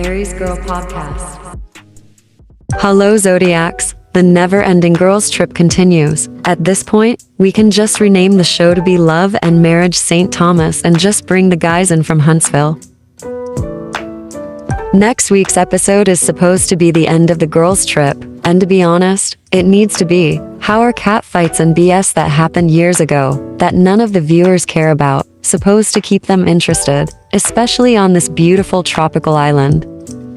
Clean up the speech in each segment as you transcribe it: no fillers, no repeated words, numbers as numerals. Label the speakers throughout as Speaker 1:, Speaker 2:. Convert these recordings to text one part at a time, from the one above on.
Speaker 1: Aries Girl Podcast. Hello Zodiacs, the never-ending girls trip continues. At this point, we can just rename the show to be Love and Marriage St. Thomas and just bring the guys in from Huntsville. Next week's episode is supposed to be the end of the girls trip, and to be honest, it needs to be. How are catfights and BS that happened years ago, that none of the viewers care about, supposed to keep them interested, especially on this beautiful tropical island?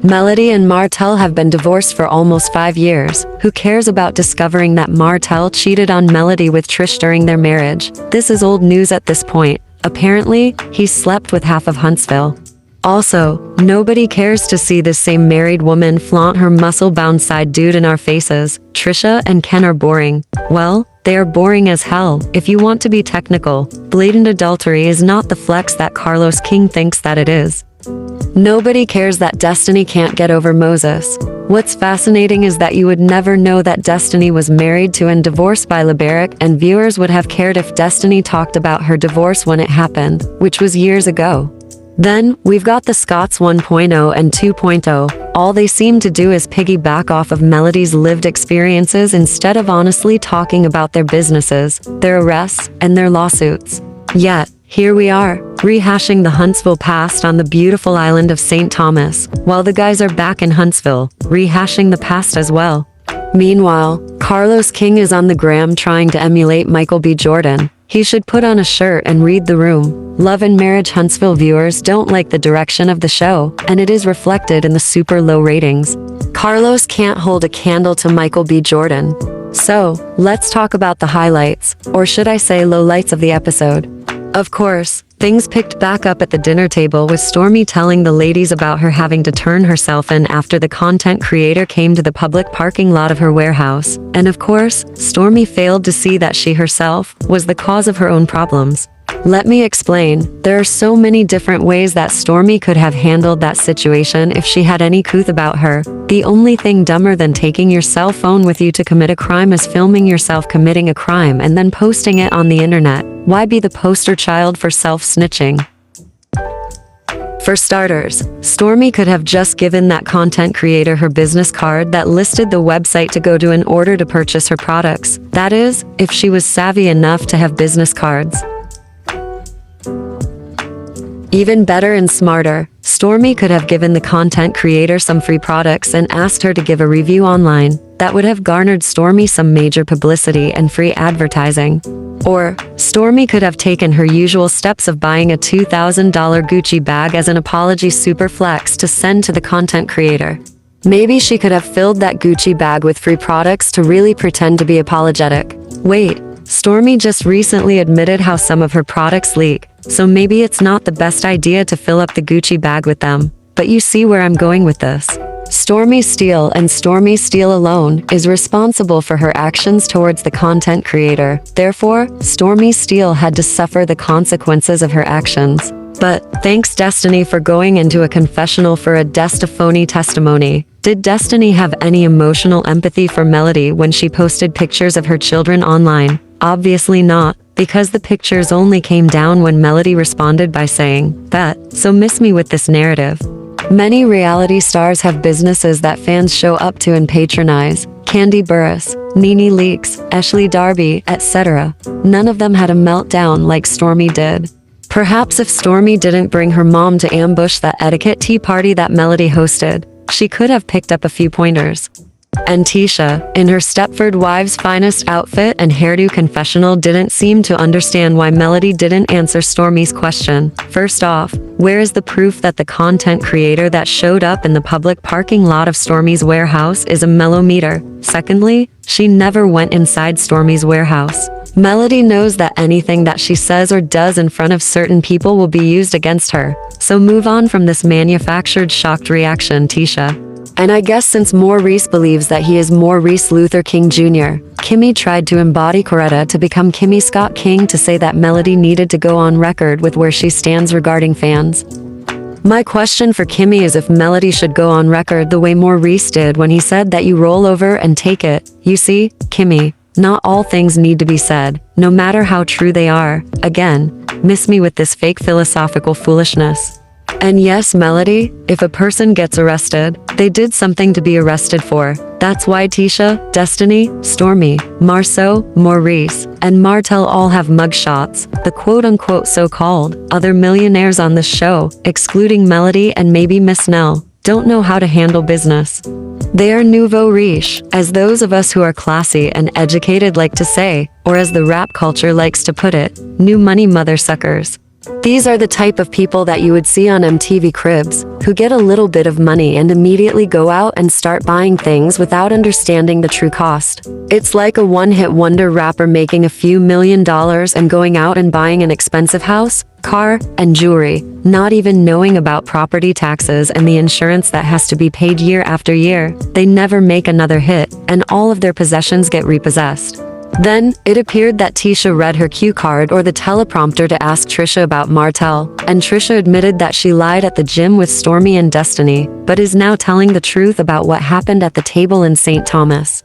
Speaker 1: Melody and Martel have been divorced for almost 5 years. Who cares about discovering that Martel cheated on Melody with Trish during their marriage? This is old news at this point. Apparently, he slept with half of Huntsville. Also, nobody cares to see this same married woman flaunt her muscle-bound side dude in our faces. Trisha and Ken are boring. Well, they are boring as hell. If you want to be technical, blatant adultery is not the flex that Carlos King thinks that it is. Nobody cares that Destiny can't get over Moses. What's fascinating is that you would never know that Destiny was married to and divorced by LeBaric, and viewers would have cared if Destiny talked about her divorce when it happened, which was years ago. Then, we've got the Scots 1.0 and 2.0. All they seem to do is piggyback off of Melody's lived experiences instead of honestly talking about their businesses, their arrests, and their lawsuits. Yet, here we are, rehashing the Huntsville past on the beautiful island of St. Thomas, while the guys are back in Huntsville, rehashing the past as well. Meanwhile, Carlos King is on the gram trying to emulate Michael B. Jordan. He should put on a shirt and read the room. Love and Marriage Huntsville viewers don't like the direction of the show, and it is reflected in the super low ratings. Carlos can't hold a candle to Michael B. Jordan. So, let's talk about the highlights, or should I say lowlights of the episode. Of course, things picked back up at the dinner table with Stormy telling the ladies about her having to turn herself in after the content creator came to the public parking lot of her warehouse. And of course, Stormy failed to see that she herself was the cause of her own problems. Let me explain. There are so many different ways that Stormy could have handled that situation if she had any couth about her. The only thing dumber than taking your cell phone with you to commit a crime is filming yourself committing a crime and then posting it on the internet. Why be the poster child for self-snitching? For starters, Stormy could have just given that content creator her business card that listed the website to go to in order to purchase her products. That is, if she was savvy enough to have business cards. Even better and smarter, Stormy could have given the content creator some free products and asked her to give a review online. That would have garnered Stormy some major publicity and free advertising. Or, Stormy could have taken her usual steps of buying a $2,000 Gucci bag as an apology super flex to send to the content creator. Maybe she could have filled that Gucci bag with free products to really pretend to be apologetic. Wait, Stormy just recently admitted how some of her products leak, so maybe it's not the best idea to fill up the Gucci bag with them. But you see where I'm going with this. Stormy Steele and Stormy Steele alone is responsible for her actions towards the content creator. Therefore, Stormy Steele had to suffer the consequences of her actions. But, thanks Destiny for going into a confessional for a Destaphony testimony. Did Destiny have any emotional empathy for Melody when she posted pictures of her children online? Obviously not, because the pictures only came down when Melody responded by saying, "Bet, so miss me with this narrative." Many reality stars have businesses that fans show up to and patronize. Kandi Burruss, Nene Leakes, Ashley Darby, etc. None of them had a meltdown like Stormy did. Perhaps if Stormy didn't bring her mom to ambush that etiquette tea party that Melody hosted, she could have picked up a few pointers. And Tisha, in her Stepford Wives' finest outfit and hairdo confessional, didn't seem to understand why Melody didn't answer Stormy's question. First off, where is the proof that the content creator that showed up in the public parking lot of Stormy's warehouse is a mellometer? Secondly, she never went inside Stormy's warehouse. Melody knows that anything that she says or does in front of certain people will be used against her. So move on from this manufactured shocked reaction, Tisha. And I guess since Maurice believes that he is Maurice Luther King Jr., Kimmy tried to embody Coretta to become Kimmy Scott King to say that Melody needed to go on record with where she stands regarding fans. My question for Kimmy is if Melody should go on record the way Maurice did when he said that you roll over and take it. You see, Kimmy, not all things need to be said, no matter how true they are. Again, miss me with this fake philosophical foolishness. And yes, Melody, if a person gets arrested, they did something to be arrested for. That's why Tisha, Destiny, Stormy, Marceau, Maurice, and Martel all have mugshots, the quote-unquote so-called other millionaires on this show, excluding Melody and maybe Miss Nell, don't know how to handle business. They are nouveau riche, as those of us who are classy and educated like to say, or as the rap culture likes to put it, new money mother suckers. These are the type of people that you would see on MTV Cribs, who get a little bit of money and immediately go out and start buying things without understanding the true cost. It's like a one-hit wonder rapper making a few $1,000,000 and going out and buying an expensive house, car, and jewelry, not even knowing about property taxes and the insurance that has to be paid year after year. They never make another hit, and all of their possessions get repossessed. Then, it appeared that Tisha read her cue card or the teleprompter to ask Trisha about Martel, and Trisha admitted that she lied at the gym with Stormy and Destiny, but is now telling the truth about what happened at the table in St. Thomas.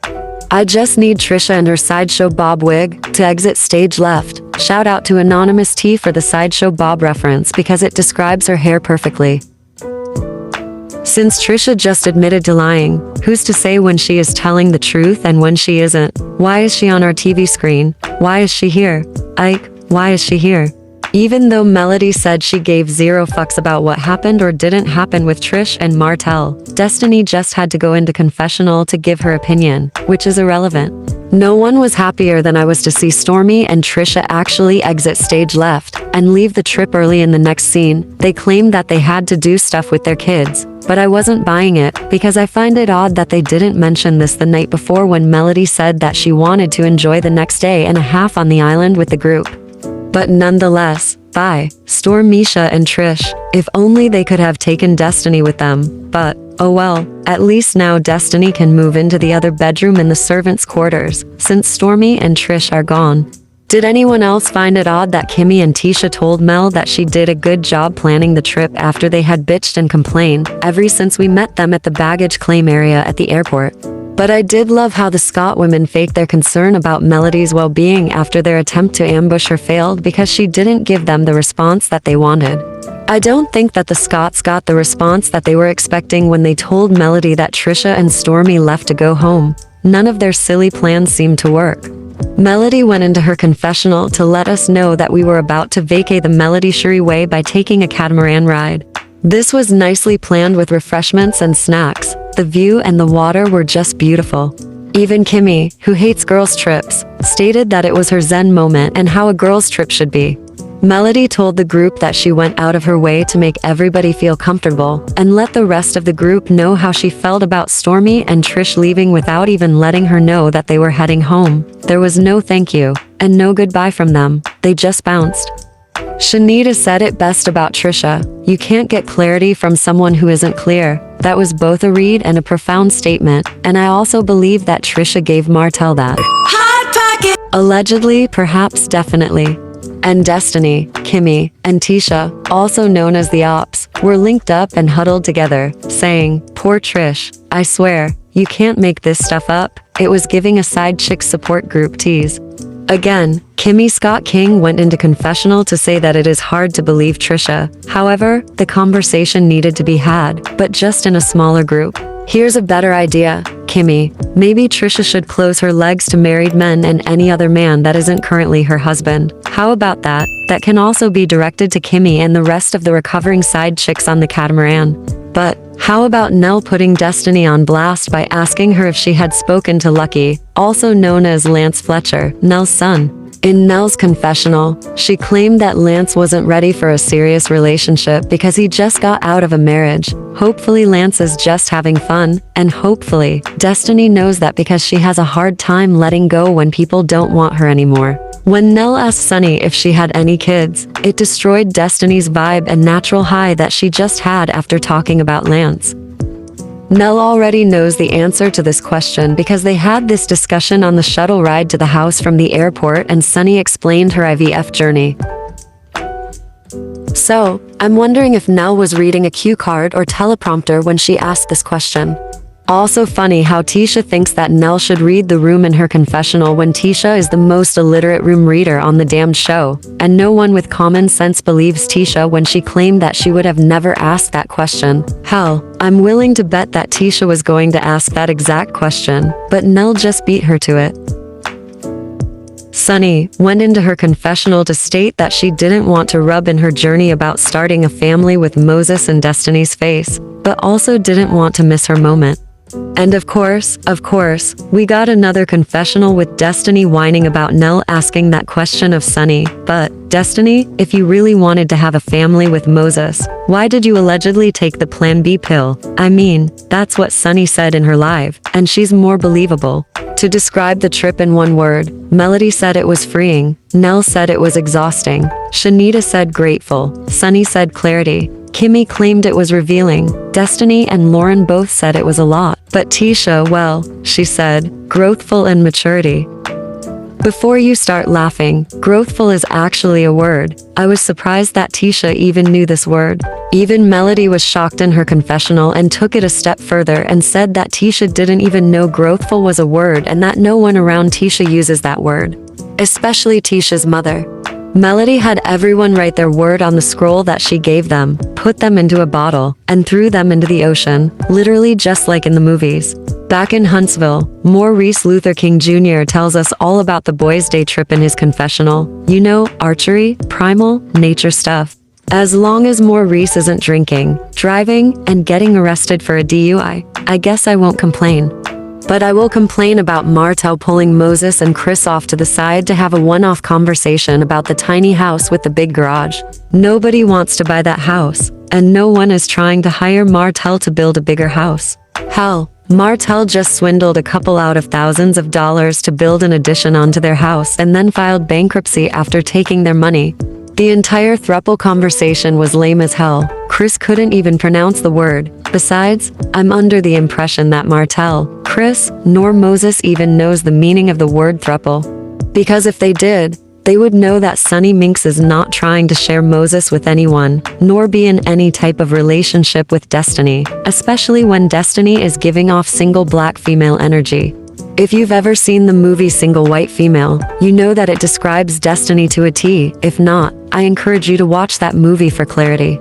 Speaker 1: I just need Trisha and her Sideshow Bob wig to exit stage left. Shout out to Anonymous T for the Sideshow Bob reference because it describes her hair perfectly. Since Trisha just admitted to lying, who's to say when she is telling the truth and when she isn't? Why is she on our TV screen? Why is she here? Ike, why is she here? Even though Melody said she gave zero fucks about what happened or didn't happen with Trish and Martel, Destiny just had to go into confessional to give her opinion, which is irrelevant. No one was happier than I was to see Stormy and Trisha actually exit stage left and leave the trip early in the next scene. They claimed that they had to do stuff with their kids, but I wasn't buying it because I find it odd that they didn't mention this the night before when Melody said that she wanted to enjoy the next day and a half on the island with the group. But nonetheless, bye, Storm, Misha, and Trish. If only they could have taken Destiny with them, but, oh well, at least now Destiny can move into the other bedroom in the servants' quarters, since Stormy and Trish are gone. Did anyone else find it odd that Kimmy and Tisha told Mel that she did a good job planning the trip after they had bitched and complained ever since we met them at the baggage claim area at the airport? But I did love how the Scott women faked their concern about Melody's well-being after their attempt to ambush her failed because she didn't give them the response that they wanted. I don't think that the Scotts got the response that they were expecting when they told Melody that Trisha and Stormy left to go home. None of their silly plans seemed to work. Melody went into her confessional to let us know that we were about to vacate the Melody Sherry Way by taking a catamaran ride. This was nicely planned with refreshments and snacks. The view and the water were just beautiful. Even Kimmy, who hates girls' trips, stated that it was her zen moment and how a girls' trip should be. Melody told the group that she went out of her way to make everybody feel comfortable and let the rest of the group know how she felt about Stormy and Trish leaving without even letting her know that they were heading home. There was no thank you and no goodbye from them. They just bounced. Shanita said it best about Trisha. You can't get clarity from someone who isn't clear. That was both a read and a profound statement, and I also believe that Trisha gave Martel that. Hot pocket! Allegedly, perhaps definitely. And Destiny, Kimmy, and Tisha, also known as the Ops, were linked up and huddled together, saying, "Poor Trish, I swear, you can't make this stuff up." It was giving a side chick support group tease. Again, Kimmy Scott King went into confessional to say that it is hard to believe Trisha. However, the conversation needed to be had, but just in a smaller group. Here's a better idea, Kimmy. Maybe Trisha should close her legs to married men and any other man that isn't currently her husband. How about that? That can also be directed to Kimmy and the rest of the recovering side chicks on the catamaran. But how about Nell putting Destiny on blast by asking her if she had spoken to Lucky, also known as Lance Fletcher, Nell's son? In Nell's confessional, she claimed that Lance wasn't ready for a serious relationship because he just got out of a marriage. Hopefully Lance is just having fun, and hopefully, Destiny knows that because she has a hard time letting go when people don't want her anymore. When Nell asked Sunny if she had any kids, it destroyed Destiny's vibe and natural high that she just had after talking about Lance. Nell already knows the answer to this question because they had this discussion on the shuttle ride to the house from the airport and Sunny explained her IVF journey. So, I'm wondering if Nell was reading a cue card or teleprompter when she asked this question. Also funny how Tisha thinks that Nell should read the room in her confessional when Tisha is the most illiterate room reader on the damned show, and no one with common sense believes Tisha when she claimed that she would have never asked that question. Hell, I'm willing to bet that Tisha was going to ask that exact question, but Nell just beat her to it. Sunny went into her confessional to state that she didn't want to rub in her journey about starting a family with Moses and Destiny's face, but also didn't want to miss her moment. And of course, we got another confessional with Destiny whining about Nell asking that question of Sunny. But, Destiny, if you really wanted to have a family with Moses, why did you allegedly take the Plan B pill? I mean, that's what Sunny said in her live, and she's more believable. To describe the trip in one word, Melody said it was freeing, Nell said it was exhausting, Shanita said grateful, Sunny said clarity, Kimmy claimed it was revealing, Destiny and Lauren both said it was a lot, but Tisha, well, she said, growthful and maturity. Before you start laughing, growthful is actually a word. I was surprised that Tisha even knew this word. Even Melody was shocked in her confessional and took it a step further and said that Tisha didn't even know growthful was a word and that no one around Tisha uses that word. Especially Tisha's mother. Melody had everyone write their word on the scroll that she gave them, put them into a bottle, and threw them into the ocean, literally just like in the movies. Back in Huntsville, Maurice Luther King Jr. tells us all about the boys' day trip in his confessional. You know, archery, primal, nature stuff. As long as Maurice isn't drinking, driving, and getting arrested for a DUI, I guess I won't complain. But I will complain about Martell pulling Moses and Chris off to the side to have a one-off conversation about the tiny house with the big garage. Nobody wants to buy that house, and no one is trying to hire Martell to build a bigger house. Hell, Martell just swindled a couple out of thousands of dollars to build an addition onto their house and then filed bankruptcy after taking their money. The entire Throuple conversation was lame as hell. Chris couldn't even pronounce the word. Besides, I'm under the impression that Martell, Chris, nor Moses even knows the meaning of the word throuple. Because if they did, they would know that Sunny Minx is not trying to share Moses with anyone, nor be in any type of relationship with Destiny, especially when Destiny is giving off single black female energy. If you've ever seen the movie Single White Female, you know that it describes Destiny to a T. If not, I encourage you to watch that movie for clarity.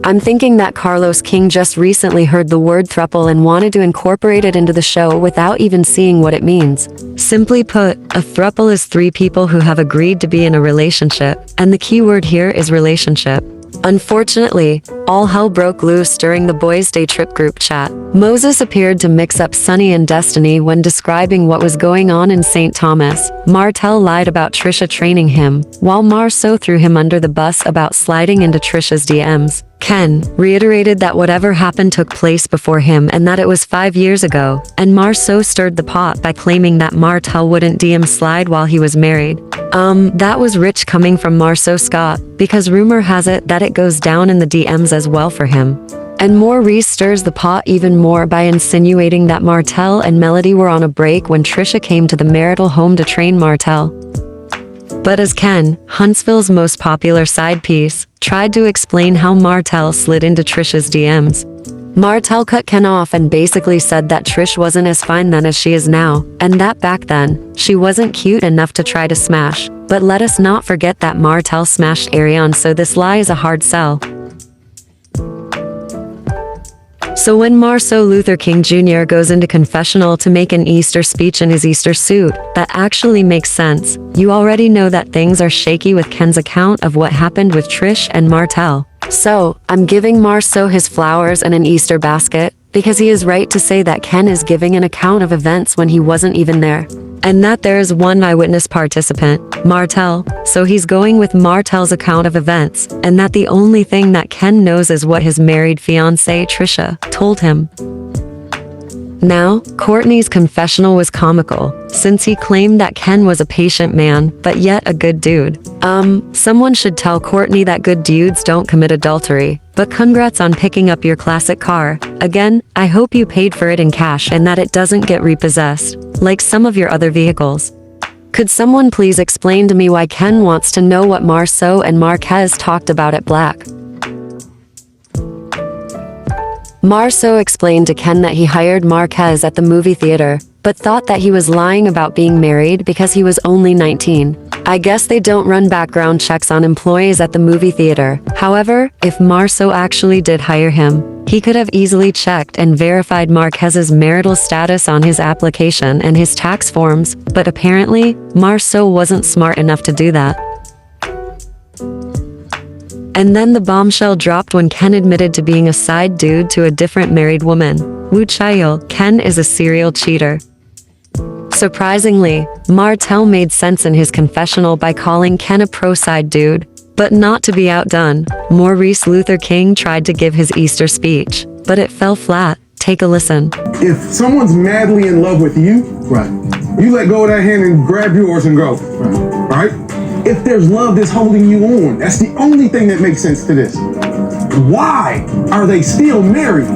Speaker 1: I'm thinking that Carlos King just recently heard the word throuple and wanted to incorporate it into the show without even seeing what it means. Simply put, a throuple is 3 people who have agreed to be in a relationship, and the key word here is relationship. Unfortunately, all hell broke loose during the boys' day trip group chat. Moses appeared to mix up Sunny and Destiny when describing what was going on in St. Thomas. Martell lied about Trisha training him, while Marceau threw him under the bus about sliding into Trisha's DMs. Ken reiterated that whatever happened took place before him and that it was 5 years ago, and Marceau stirred the pot by claiming that Martell wouldn't DM slide while he was married. That was rich coming from Marceau Scott, because rumor has it that it goes down in the DMs as well for him. And Maurice stirs the pot even more by insinuating that Martell and Melody were on a break when Trisha came to the marital home to train Martell. But as Ken, Huntsville's most popular side piece, tried to explain how Martell slid into Trisha's DMs, Martell cut Ken off and basically said that Trish wasn't as fine then as she is now, and that back then, she wasn't cute enough to try to smash. But let us not forget that Martell smashed Ariane, so this lie is a hard sell. So when Marceau Luther King Jr. goes into confessional to make an Easter speech in his Easter suit, that actually makes sense. You already know that things are shaky with Ken's account of what happened with Trish and Martell. So, I'm giving Marceau his flowers and an Easter basket, because he is right to say that Ken is giving an account of events when he wasn't even there. And that there is one eyewitness participant, Martell, so he's going with Martell's account of events, and that the only thing that Ken knows is what his married fiancée Trisha told him. Now, Courtney's confessional was comical, since he claimed that Ken was a patient man, but yet a good dude. Someone should tell Courtney that good dudes don't commit adultery, but congrats on picking up your classic car. Again, I hope you paid for it in cash and that it doesn't get repossessed, like some of your other vehicles. Could someone please explain to me why Ken wants to know what Marceau and Marquez talked about at Black? Marceau explained to Ken that he hired Marquez at the movie theater, but thought that he was lying about being married because he was only 19. I guess they don't run background checks on employees at the movie theater. However, if Marceau actually did hire him, he could have easily checked and verified Marquez's marital status on his application and his tax forms, but apparently, Marceau wasn't smart enough to do that. And then the bombshell dropped when Ken admitted to being a side dude to a different married woman. Wu Chaiyil, Ken is a serial cheater. Surprisingly, Martell made sense in his confessional by calling Ken a pro-side dude. But not to be outdone, Maurice Luther King tried to give his Easter speech, but it fell flat. Take a listen.
Speaker 2: If someone's madly in love with you, right, you let go of that hand and grab yours and go, right? If there's love that's holding you on, that's the only thing that makes sense to this. Why are they still married?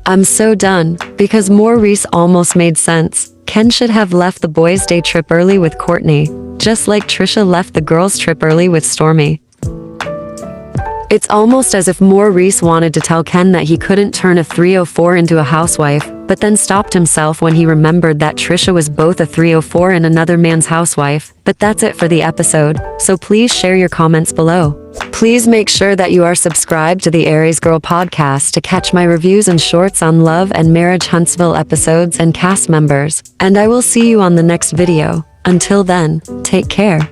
Speaker 1: I'm so done, because Maurice almost made sense. Ken should have left the boys' day trip early with Courtney, just like Trisha left the girls' trip early with Stormy. It's almost as if Maurice wanted to tell Ken that he couldn't turn a 304 into a housewife, but then stopped himself when he remembered that Trisha was both a 304 and another man's housewife. But that's it for the episode, so please share your comments below. Please make sure that you are subscribed to the Aries Girl podcast to catch my reviews and shorts on Love and Marriage Huntsville episodes and cast members. And I will see you on the next video. Until then, take care.